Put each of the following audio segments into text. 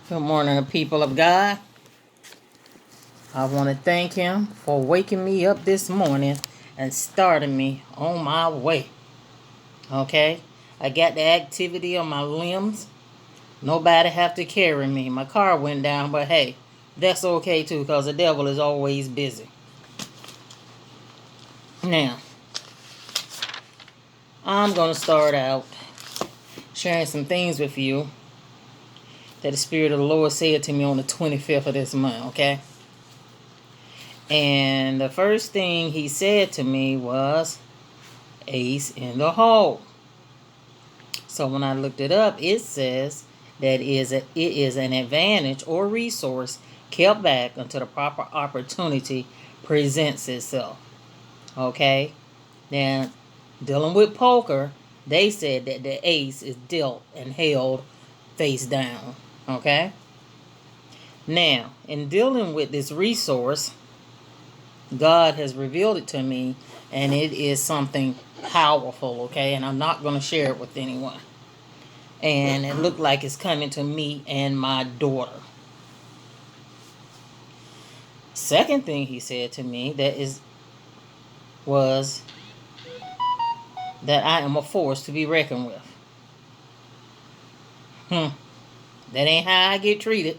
Good morning, people of God. I want to thank Him for waking me up this morning and starting me on my way. Okay? I got the activity on my limbs. Nobody have to carry me. My car went down, but hey, that's okay too because the devil is always busy. Now, I'm going to start out sharing some things with you that the Spirit of the Lord said to me on the 25th of this month, okay? And the first thing He said to me was, Ace in the hole. So when I looked it up, it says that it is an advantage or resource kept back until the proper opportunity presents itself. Okay? Now, dealing with poker, they said that the ace is dealt and held face down. Okay? Now, in dealing with this resource, God has revealed it to me, and it is something powerful, okay? And I'm not going to share it with anyone. And it looked like it's coming to me and my daughter. Second thing He said to me was that I am a force to be reckoned with. That ain't how I get treated.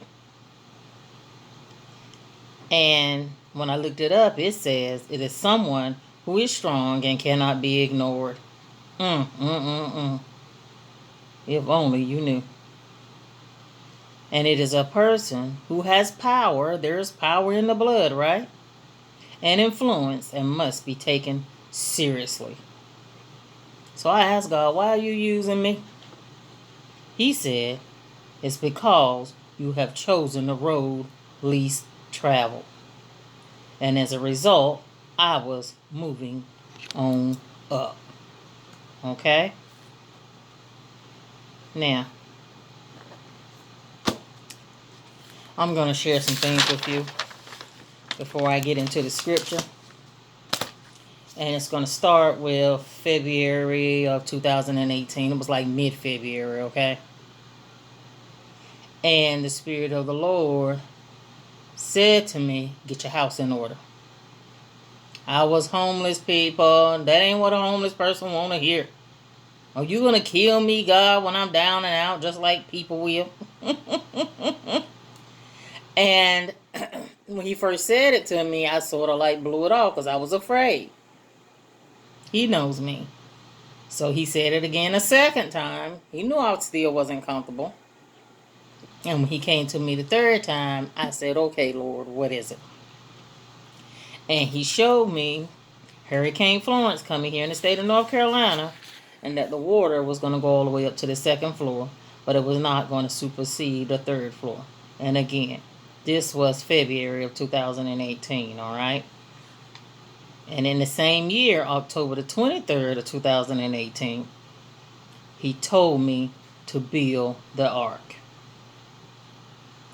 And when I looked it up, it says it is someone who is strong and cannot be ignored. If only you knew. And it is a person who has power. There's power in the blood, right? And influence, and must be taken seriously. So I asked God, why are you using me? He said, it's because you have chosen the road least traveled. And as a result, I was moving on up. Okay? Now, I'm going to share some things with you before I get into the scripture. And it's going to start with February of 2018. It was like mid-February, okay? And the Spirit of the Lord said to me, get your house in order. I was homeless, people. That ain't what a homeless person want to hear. Are you going to kill me, God, when I'm down and out, just like people will? And when He first said it to me, I sort of like blew it off because I was afraid. He knows me. So He said it again a second time. He knew I still wasn't comfortable. And when He came to me the third time, I said, okay, Lord, what is it? And He showed me Hurricane Florence coming here in the state of North Carolina, and that the water was going to go all the way up to the second floor, but it was not going to supersede the third floor. And again, this was February of 2018, all right? And in the same year, October the 23rd of 2018, He told me to build the ark.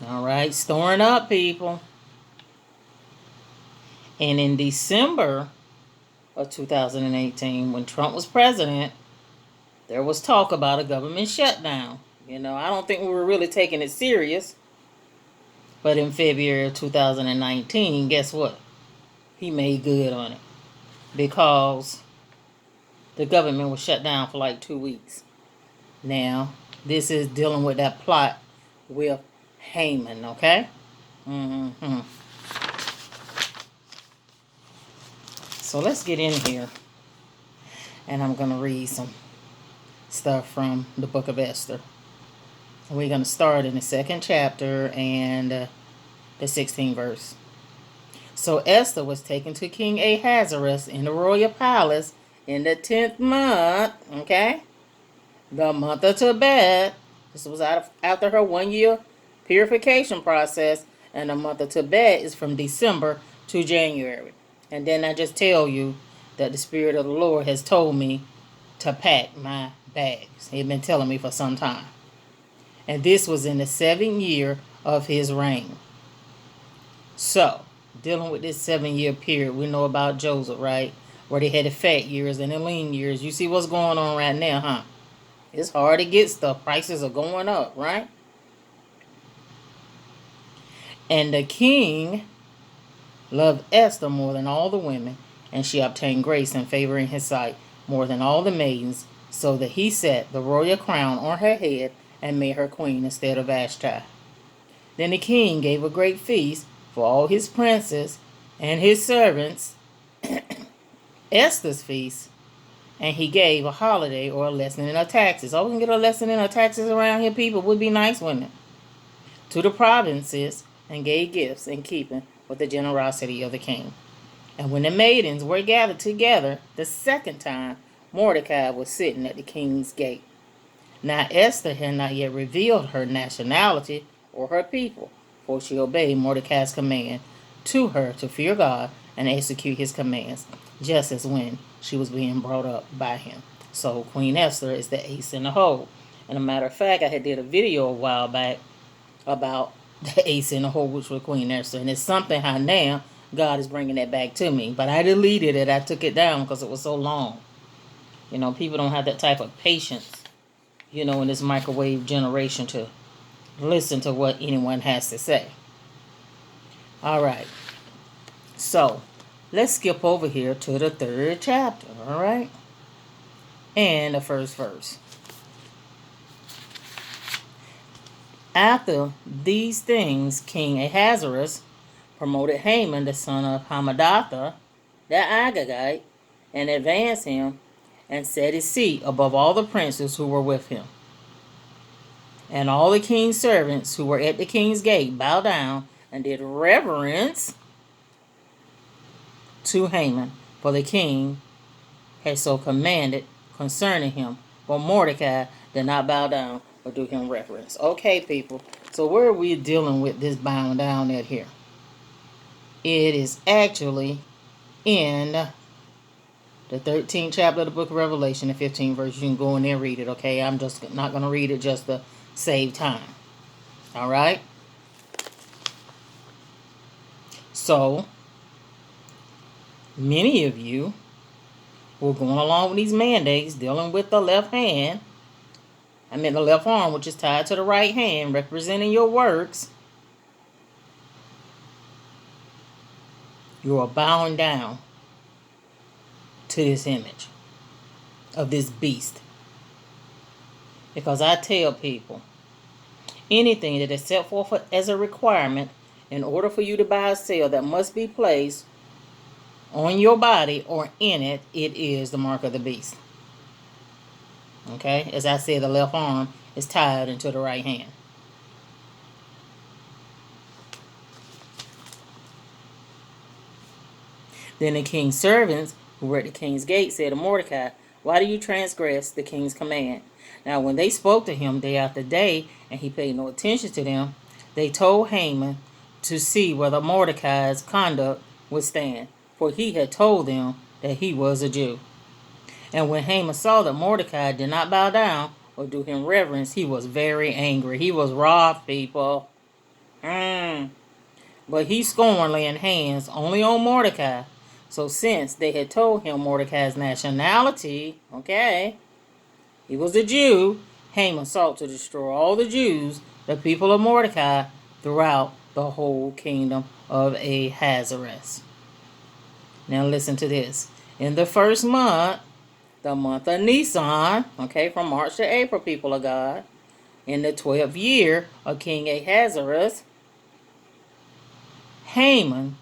All right, storing up, people. And in December of 2018, when Trump was president, there was talk about a government shutdown. You know, I don't think we were really taking it serious. But in February of 2019, guess what? He made good on it. Because the government was shut down for like 2 weeks. Now, this is dealing with that plot with Haman, okay? So let's get in here. And I'm going to read some stuff from the book of Esther. We're going to start in the 2nd chapter and the 16th verse. So Esther was taken to King Ahasuerus in the royal palace in the 10th month, okay? The month of Tebeth. This was after her 1-year purification process, and the month of Tebeth is from December to January. And then I just tell you that the Spirit of the Lord has told me to pack my bags. He had been telling me for some time. And this was in the 7th year of his reign. So, dealing with this 7-year period, we know about Joseph, right? Where they had the fat years and the lean years. You see what's going on right now, huh? It's hard to get stuff. Prices are going up, right? And the king loved Esther more than all the women, and she obtained grace and favor in his sight more than all the maidens, so that he set the royal crown on her head and made her queen instead of Vashti. Then the king gave a great feast for all his princes and his servants, Esther's feast, and he gave a holiday or a lessening of taxes. Oh, we can get a lessening of taxes around here, people. Would be nice, wouldn't it? To the provinces, and gave gifts in keeping with the generosity of the king. And when the maidens were gathered together the second time, Mordecai was sitting at the king's gate. Now Esther had not yet revealed her nationality or her people, for she obeyed Mordecai's command to her to fear God and execute his commands, just as when she was being brought up by him. So Queen Esther is the ace in the hole. And a matter of fact, I had did a video a while back about the ace in the hole, which was Queen Esther. And it's something how now God is bringing that back to me. But I deleted it. I took it down because it was so long. You know, people don't have that type of patience, you know, in this microwave generation to listen to what anyone has to say. All right. So, let's skip over here to the 3rd chapter, all right? And the first verse. After these things, King Ahasuerus promoted Haman, the son of Hammedatha, the Agagite, and advanced him and set his seat above all the princes who were with him. And all the king's servants who were at the king's gate bowed down and did reverence to Haman, for the king had so commanded concerning him. But Mordecai did not bow down or do him reverence. Okay, people. So where are we dealing with this bowing down at here? It is actually in the 13th chapter of the book of Revelation, the 15th verse. You can go in there and read it, okay? I'm just not going to read it just to save time. All right? So, many of you who are going along with these mandates, dealing with the left hand, the left arm, which is tied to the right hand, representing your works, you are bowing down to this image of this beast. Because I tell people, anything that is set forth as a requirement in order for you to buy or sell that must be placed on your body or in it, it is the mark of the beast. Okay? As I said, the left arm is tied into the right hand. Then the king's servants who were at the king's gate said to Mordecai, "Why do you transgress the king's command?" Now when they spoke to him day after day, and he paid no attention to them, they told Haman to see whether Mordecai's conduct would stand, for he had told them that he was a Jew. And when Haman saw that Mordecai did not bow down or do him reverence, he was very angry. He was wroth, people. But he scorned laying hands only on Mordecai. So since they had told him Mordecai's nationality, okay, he was a Jew, Haman sought to destroy all the Jews, the people of Mordecai, throughout the whole kingdom of Ahasuerus. Now listen to this. In the first month, the month of Nisan, okay, from March to April, people of God, in the 12th year of King Ahasuerus, Haman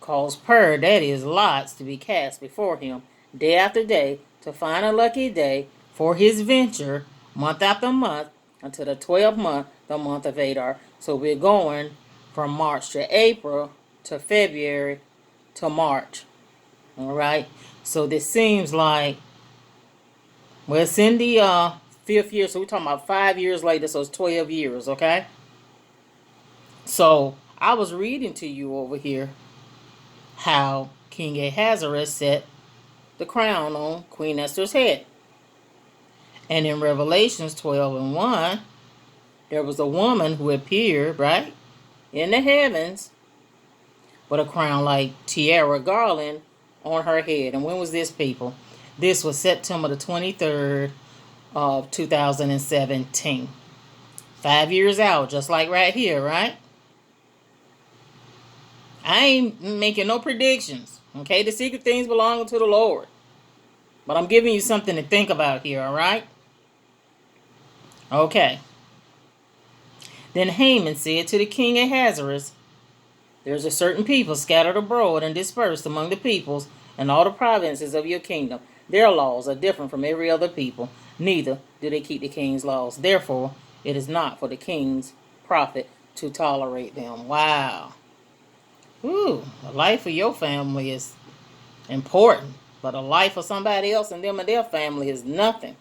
caused that is lots, to be cast before him day after day to find a lucky day for his venture month after month until the 12th month, the month of Adar. So we're going from March to April to February to March. All right. So this seems like, well, it's in the 5th year. So we're talking about 5 years later. So it's 12 years. Okay. So I was reading to you over here how King Ahasuerus set the crown on Queen Esther's head. And in Revelations 12:1, there was a woman who appeared, right, in the heavens with a crown like tiara garland on her head. And when was this, people? This was September the 23rd of 2017. 5 years out, just like right here, right? I ain't making no predictions. Okay, the secret things belong to the Lord. But I'm giving you something to think about here, all right? Okay. Then Haman said to the king Ahasuerus, there's a certain people scattered abroad and dispersed among the peoples and all the provinces of your kingdom. Their laws are different from every other people, neither do they keep the king's laws. Therefore, it is not for the king's profit to tolerate them. Wow. Ooh, the life of your family is important, but the life of somebody else and them and their family is nothing.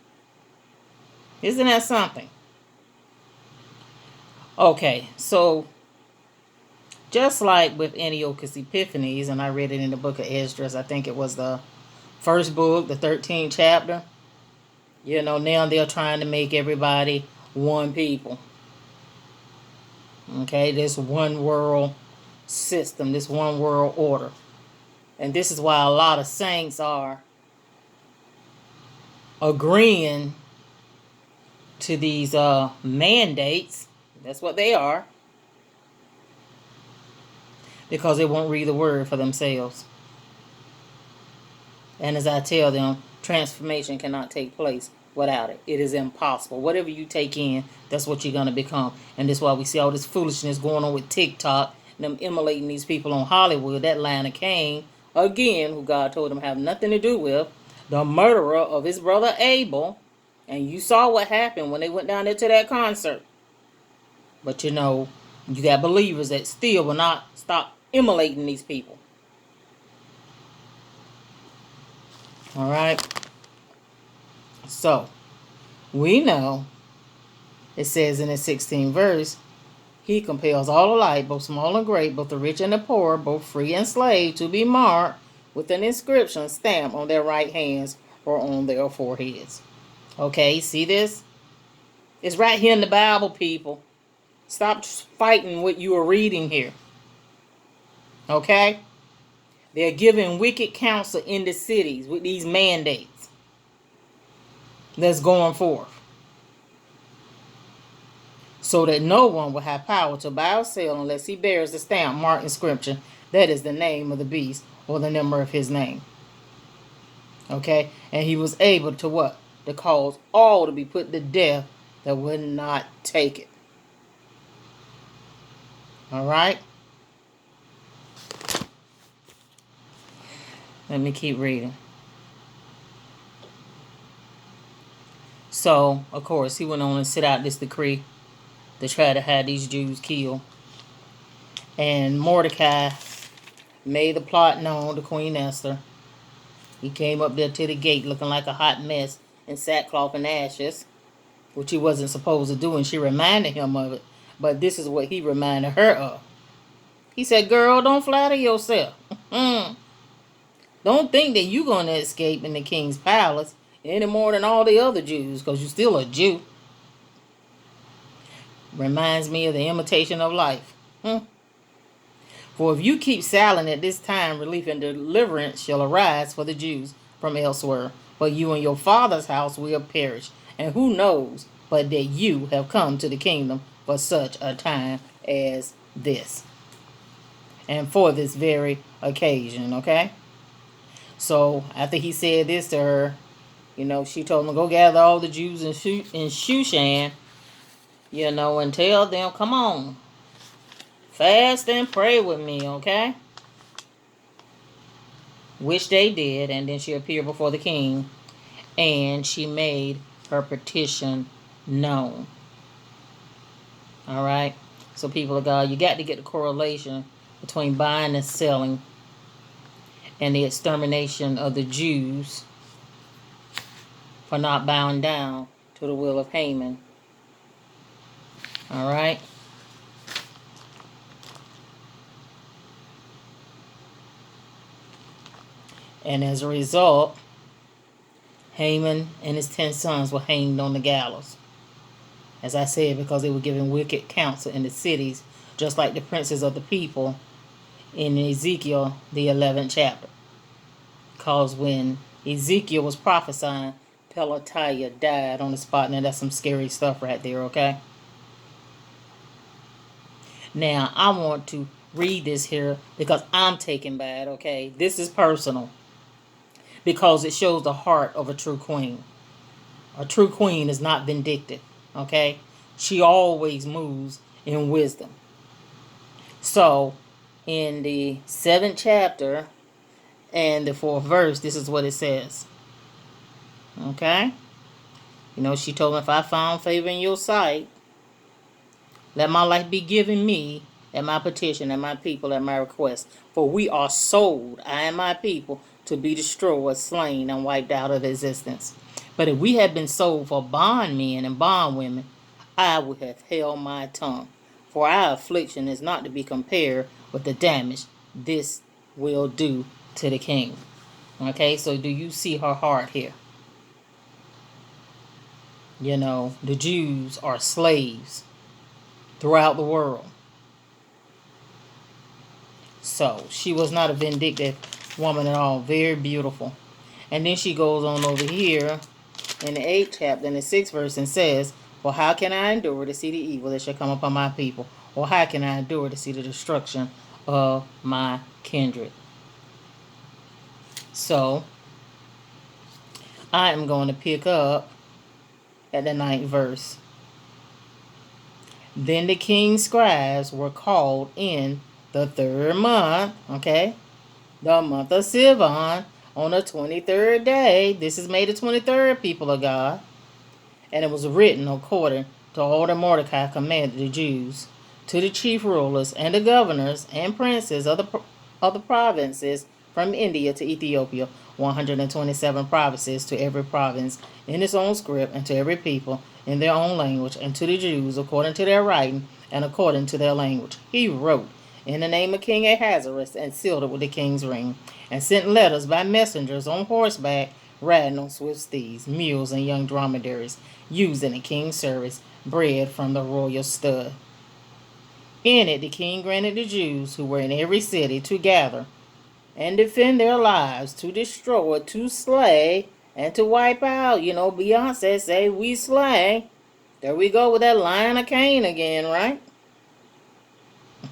Isn't that something? Okay, so just like with Antiochus Epiphanes, and I read it in the book of Esdras, I think it was the first book, the 13th chapter. Now they're trying to make everybody one people. Okay, this one world system, this one world order. And this is why a lot of saints are agreeing to these mandates. That's what they are. Because they won't read the word for themselves. And as I tell them, transformation cannot take place without it. It is impossible. Whatever you take in, that's what you're going to become. And that's why we see all this foolishness going on with TikTok, them immolating these people on Hollywood. That line of Cain, again, who God told them have nothing to do with, the murderer of his brother Abel. And you saw what happened when they went down there to that concert. But you got believers that still will not stop immolating these people. All right. So, we know, it says in the 16th verse, he compels all alike, both small and great, both the rich and the poor, both free and slave, to be marked with an inscription stamped on their right hands or on their foreheads. Okay, see this? It's right here in the Bible, people. Stop fighting what you are reading here. Okay? They're giving wicked counsel in the cities with these mandates that's going forth, so that no one will have power to buy or sell unless he bears the stamp marked in scripture. That is the name of the beast or the number of his name. Okay? And he was able to what? To cause all to be put to death that would not take it. All right? Let me keep reading. So, of course, he went on and set out this decree to try to have these Jews killed. And Mordecai made the plot known to Queen Esther. He came up there to the gate looking like a hot mess in sackcloth and ashes, which he wasn't supposed to do, and she reminded him of it. But this is what he reminded her of. He said, girl, don't flatter yourself. Don't think that you're going to escape in the king's palace any more than all the other Jews, because you're still a Jew. Reminds me of the imitation of life. For if you keep silent at this time, relief and deliverance shall arise for the Jews from elsewhere. But you and your father's house will perish. And who knows but that you have come to the kingdom for such a time as this. And for this very occasion, okay? So after he said this to her, she told him to go gather all the Jews in Shushan, and tell them, come on, fast and pray with me, okay? Which they did, and then she appeared before the king, and she made her petition known. All right? So people of God, you got to get the correlation between buying and selling and the extermination of the Jews for not bowing down to the will of Haman. All right? And as a result, Haman and his 10 sons were hanged on the gallows. As I said, because they were giving wicked counsel in the cities, just like the princes of the people in Ezekiel, the 11th chapter. Because when Ezekiel was prophesying, Pelatiah died on the spot. Now, that's some scary stuff right there, okay? Now, I want to read this here because I'm taken by it, okay? This is personal because it shows the heart of a true queen. A true queen is not vindictive, okay? She always moves in wisdom. So, in the 7th chapter and the 4th verse, this is what it says. Okay? You know, she told him, if I found favor in your sight, let my life be given me at my petition, and my people at my request. For we are sold, I and my people, to be destroyed, slain, and wiped out of existence. But if we had been sold for bondmen and bondwomen, I would have held my tongue. For our affliction is not to be compared with the damage this will do to the king. Okay, so do you see her heart here? You know, the Jews are slaves throughout the world. So she was not a vindictive woman at all. Very beautiful. And then she goes on over here in the 8th chapter, in the 6th verse, and says, well, how can I endure to see the evil that shall come upon my people? Or how can I endure to see the destruction of my kindred? So, I am going to pick up at the 9th verse. Then the king's scribes were called in the 3rd month, okay, the month of Sivan, on the 23rd day. This is May the 23rd, people of God. And it was written according to all that Mordecai commanded the Jews, to the chief rulers and the governors and princes of the provinces from India to Ethiopia, 127 provinces, to every province in its own script, and to every people in their own language, and to the Jews according to their writing and according to their language. He wrote in the name of King Ahasuerus, and sealed it with the king's ring, and sent letters by messengers on horseback, riding on swift steeds, mules, and young dromedaries, used in the king's service, bred from the royal stud. In it the king granted the Jews who were in every city to gather and defend their lives, to destroy, to slay, and to wipe out. You know, Beyonce say, we slay. There we go with that Lion of Cain again, right?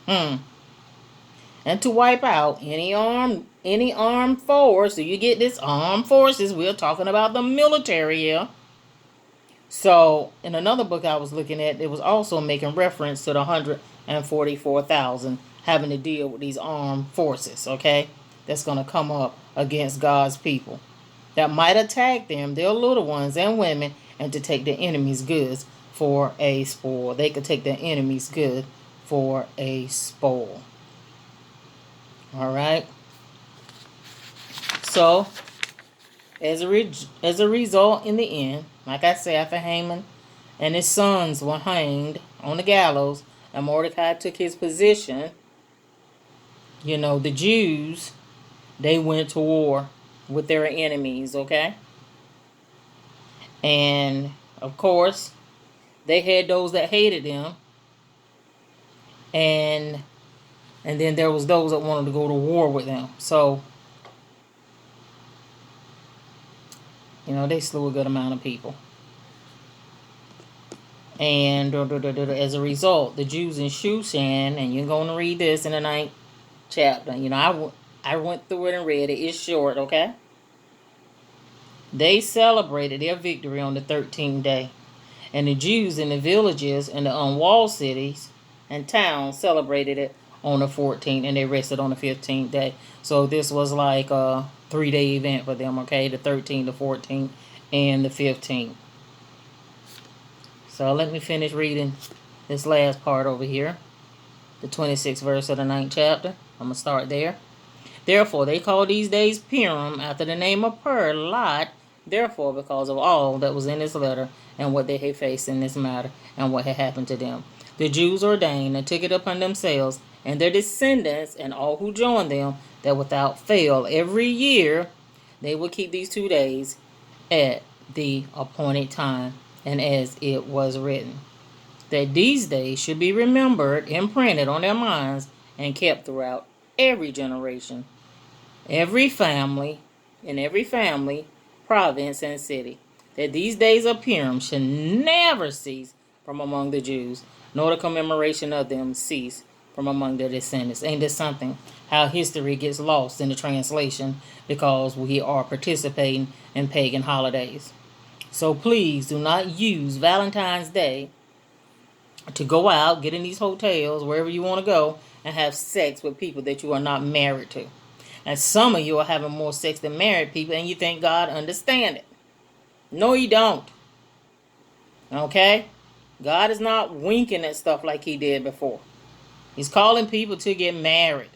And to wipe out any armed force. So you get this, armed forces. We're talking about the military here. So in another book I was looking at, it was also making reference to the 144,000 having to deal with these armed forces, okay? That's going to come up against God's people. That might attack them, their little ones and women, and to take the enemy's goods for a spoil. They could take the enemy's good for a spoil. All right. So, as a result, in the end, like I said, after Haman and his sons were hanged on the gallows, and Mordecai took his position, you know, the Jews, they went to war with their enemies, okay? And, of course, they had those that hated them, and then there was those that wanted to go to war with them. So, you know, they slew a good amount of people. And as a result, the Jews in Shushan, and you're going to read this in the 9th chapter. You know, I went through it and read it. It's short, okay? They celebrated their victory on the 13th day. And the Jews in the villages and the unwalled cities and towns celebrated it on the 14th, and they rested on the 15th day. So this was like a 3-day event for them, okay? The 13th, the 14th, and the 15th. So let me finish reading this last part over here. The 26th verse of the 9th chapter. I'm going to start there. Therefore, they call these days Purim, after the name of Lot. Therefore, because of all that was in this letter, and what they had faced in this matter, and what had happened to them, the Jews ordained and took it upon themselves, and their descendants, and all who joined them, that without fail, every year, they would keep these 2 days at the appointed time, and as it was written, that these days should be remembered, imprinted on their minds, and kept throughout every generation, every family, province, and city, that these days of Purim should never cease from among the Jews, nor the commemoration of them cease from among their descendants. Ain't this something? How history gets lost in the translation because we are participating in pagan holidays. So please do not use Valentine's Day to go out, get in these hotels, wherever you want to go, and have sex with people that you are not married to. And some of you are having more sex than married people, and you think God understands it. No, you don't. Okay? God is not winking at stuff like he did before. He's calling people to get married.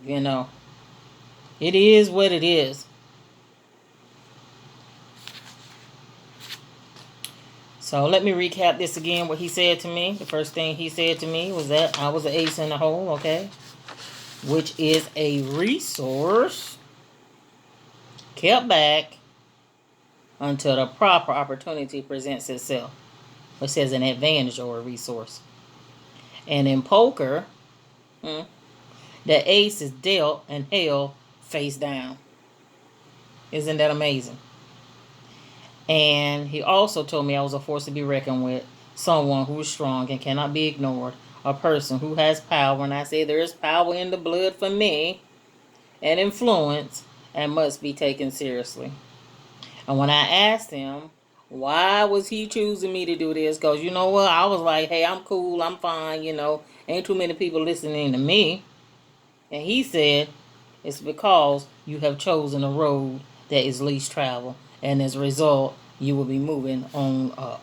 You know. It is what it is. So let me recap this again, what he said to me. The first thing he said to me was that I was an ace in the hole, okay? Which is a resource kept back until the proper opportunity presents itself. It says an advantage or a resource. And in poker, the ace is dealt and held face down. Isn't that amazing? And he also told me I was a force to be reckoned with, someone who is strong and cannot be ignored, a person who has power. And I say there is power in the blood for me and influence and must be taken seriously. And when I asked him, why was he choosing me to do this? Because you know what? I was like, hey, I'm cool. I'm fine. Ain't too many people listening to me. And he said, it's because you have chosen a road that is least traveled. And as a result, you will be moving on up.